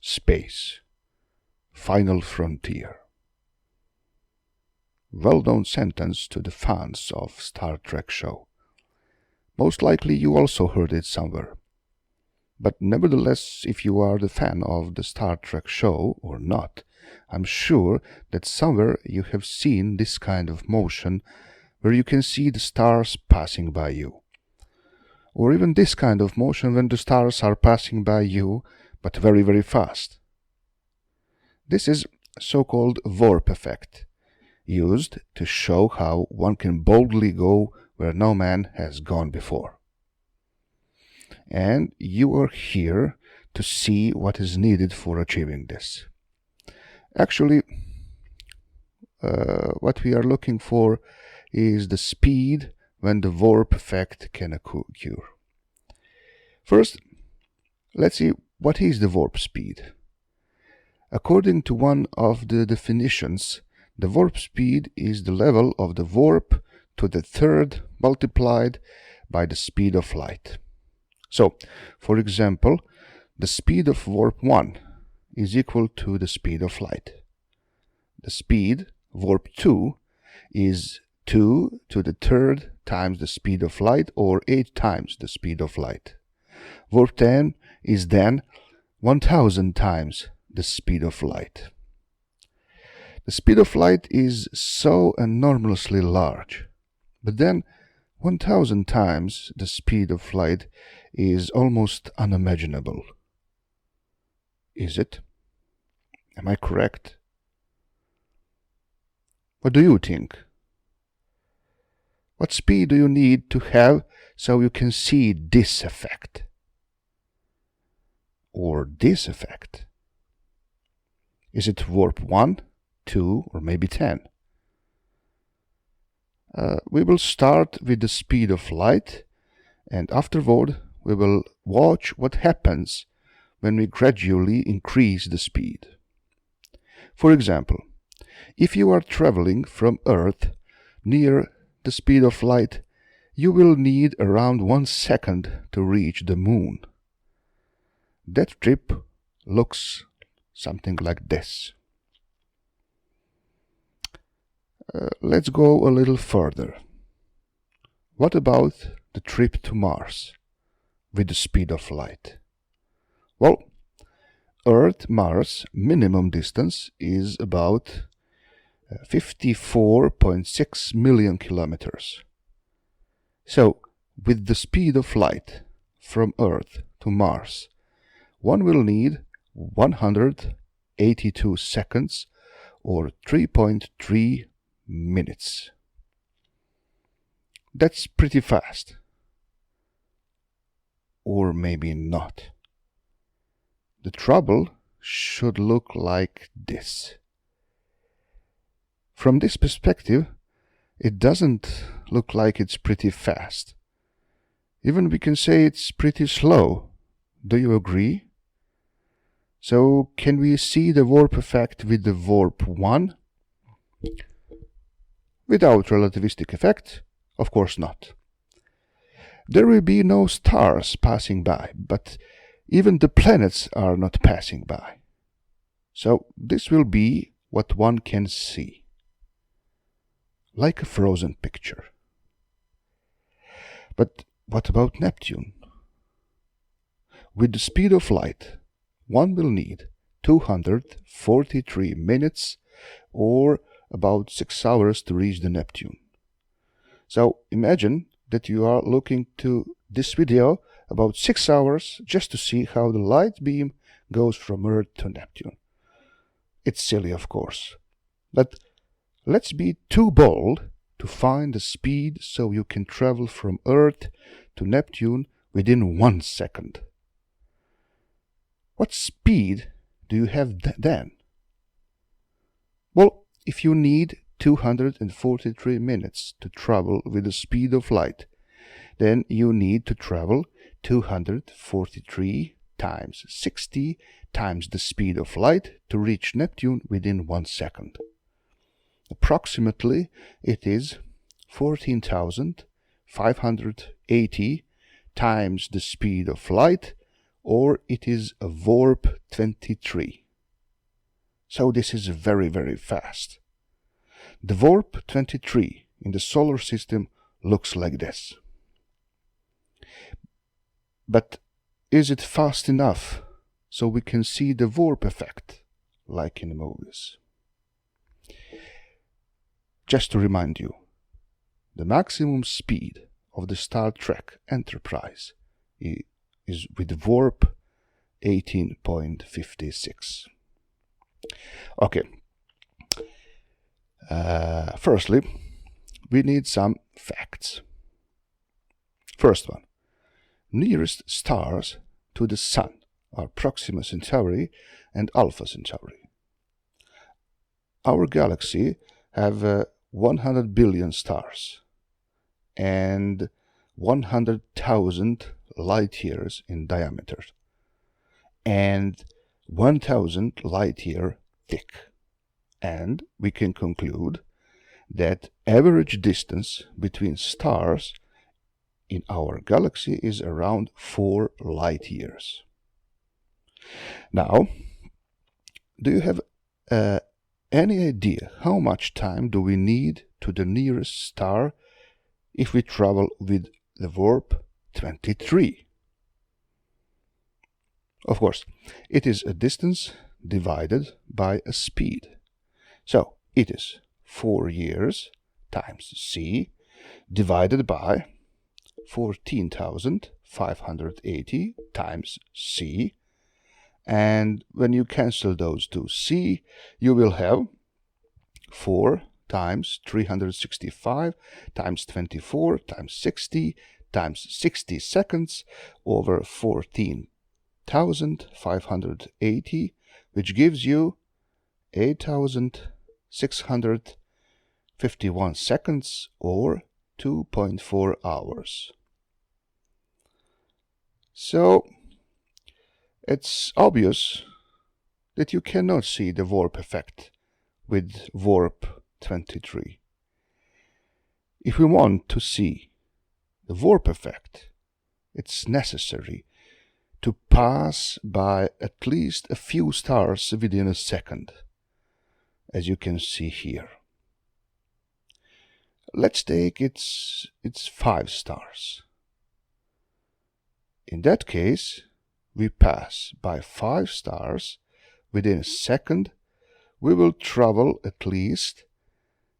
Space. Final frontier. Well-known sentence to the fans of Star Trek show. Most likely you also heard it somewhere. But nevertheless, if you are the fan of the Star Trek show or not, I'm sure that somewhere you have seen this kind of motion where you can see the stars passing by you. Or even this kind of motion when the stars are passing by you, but very, very fast. This is so-called warp effect, used to show how one can boldly go where no man has gone before. And you are here to see what is needed for achieving this. Actually, what we are looking for is the speed when the warp effect can occur. First, let's see what is the warp speed. According to one of the definitions, the warp speed is the level of the warp to the third multiplied by the speed of light. So, for example, the speed of warp 1 is equal to the speed of light. The speed, warp 2, is 2 to the third times the speed of light, or 8 times the speed of light. Warp 10 is then 1000 times the speed of light. The speed of light is so enormously large, but then 1000 times the speed of light is almost unimaginable. Is it? Am I correct? What do you think? What speed do you need to have so you can see this effect? Or this effect? Is it warp 1, 2, or maybe 10? We will start with the speed of light, and afterward we will watch what happens when we gradually increase the speed. For example, if you are traveling from Earth near the speed of light, you will need around 1 second to reach the moon. That trip looks something like this. Let's go a little further. What about the trip to Mars with the speed of light? Well, Earth-Mars minimum distance is about 54.6 million kilometers. So, with the speed of light from Earth to Mars, one will need 182 seconds or 3.3 minutes. That's pretty fast. Or maybe not. The trouble should look like this. From this perspective, it doesn't look like it's pretty fast. Even we can say it's pretty slow. Do you agree? So, can we see the warp effect with the warp 1? Without relativistic effect? Of course not. There will be no stars passing by, but even the planets are not passing by. So, this will be what one can see. Like a frozen picture. But what about Neptune? With the speed of light, one will need 243 minutes or about 6 hours to reach the Neptune. So imagine that you are looking to this video about 6 hours just to see how the light beam goes from Earth to Neptune. It's silly, of course. But let's be too bold to find the speed so you can travel from Earth to Neptune within 1 second. What speed do you have then? Well, if you need 243 minutes to travel with the speed of light, then you need to travel 243 times 60 times the speed of light to reach Neptune within 1 second. Approximately, it is 14,580 times the speed of light, or it is a warp 23. So this is very, very fast. The warp 23 in the solar system looks like this. But is it fast enough so we can see the warp effect like in the movies? Just to remind you, the maximum speed of the Star Trek Enterprise is with warp 18.56. Okay. Firstly, we need some facts. First one. Nearest stars to the Sun are Proxima Centauri and Alpha Centauri. Our galaxy have 100 billion stars and 100,000 light years in diameter and 1,000 light year thick. And we can conclude that average distance between stars in our galaxy is around 4 light years. Now, do you have any idea how much time do we need to the nearest star if we travel with the warp 23? Of course, it is a distance divided by a speed. So it is 4 years times c divided by 14,580 times c, and when you cancel those two c, you will have 4 times 365 times 24 times 60 times 60 seconds over 14,580, which gives you 8,651 seconds or 2.4 hours. So it's obvious that you cannot see the warp effect with warp 23. If we want to see the warp effect, it's necessary to pass by at least a few stars within a second, as you can see here. Let's take it's 5 stars. In that case, we pass by 5 stars within a second. We will travel at least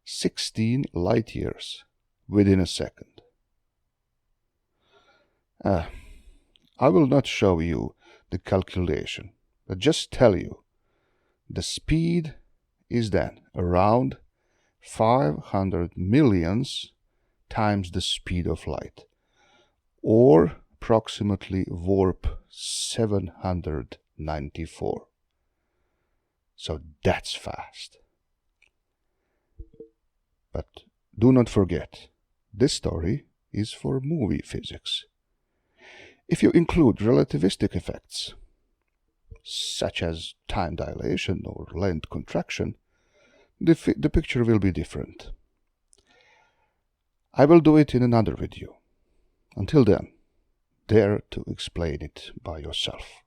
16 light years within a second. I will not show you the calculation, but just tell you the speed is then around 500 millions times the speed of light, or approximately warp 794. So that's fast. But do not forget, this story is for movie physics. If you include relativistic effects, such as time dilation or length contraction, the picture will be different. I will do it in another video. Until then, dare to explain it by yourself.